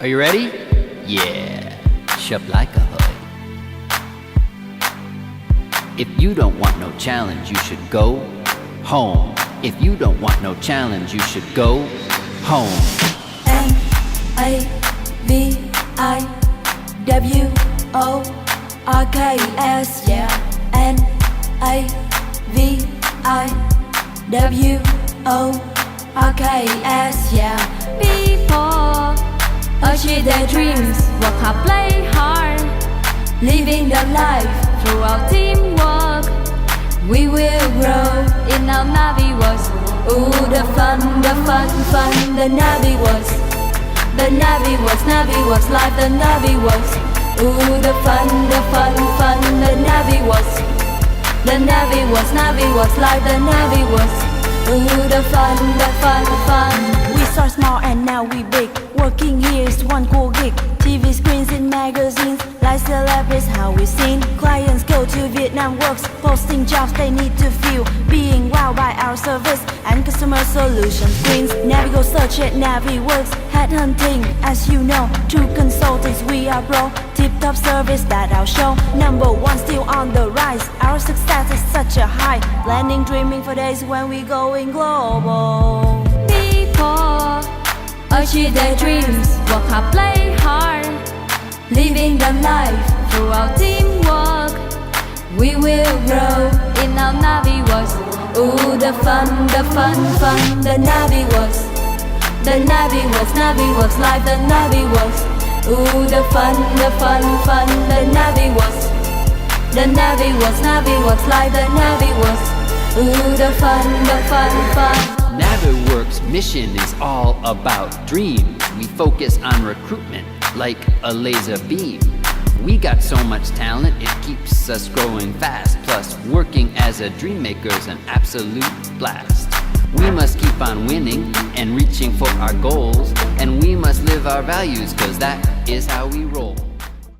Are you ready? Yeah, shop like a hood. If you don't want no challenge, you should go home. If you don't want no challenge, you should go home. NAVIWORKS, yeah. NAVIWORKS, yeah. People achieve their dreams, work hard, play hard, Living the life, through our teamwork. we will grow. In our Naviworks, Ooh, the fun, the Naviworks. The Naviworks life, the Naviworks. Ooh, the fun, the Naviworks. The Naviworks life, the Naviworks. Ooh, the fun. We start small and now we big. Working here is one cool gig. TV screens in magazines, like celebrities how we sing. Clients go to Vietnam Works, posting jobs they need to fill. Being wowed by our service and customer solution screens. Navigo search at Naviworks, headhunting as you know. True consultants we are pro, tip-top service that I'll show. Number one still on the rise, our success is such a high. Planning, dreaming for days when we going global. people achieve their dreams, work hard, play hard, Living the life, through our teamwork. we will grow. In our Naviworks, Ooh, the fun, the Naviworks. The Naviworks life, the Naviworks. Ooh, the fun, the Naviworks. The Naviworks life, the Naviworks. Ooh, the fun. Naviworks' mission is all about dreams. We focus on recruitment like a laser beam. We got so much talent, it keeps us growing fast. Plus, working as a dream maker's an absolute blast. We must keep on winning and reaching for our goals. And we must live our values, cause that is how we roll.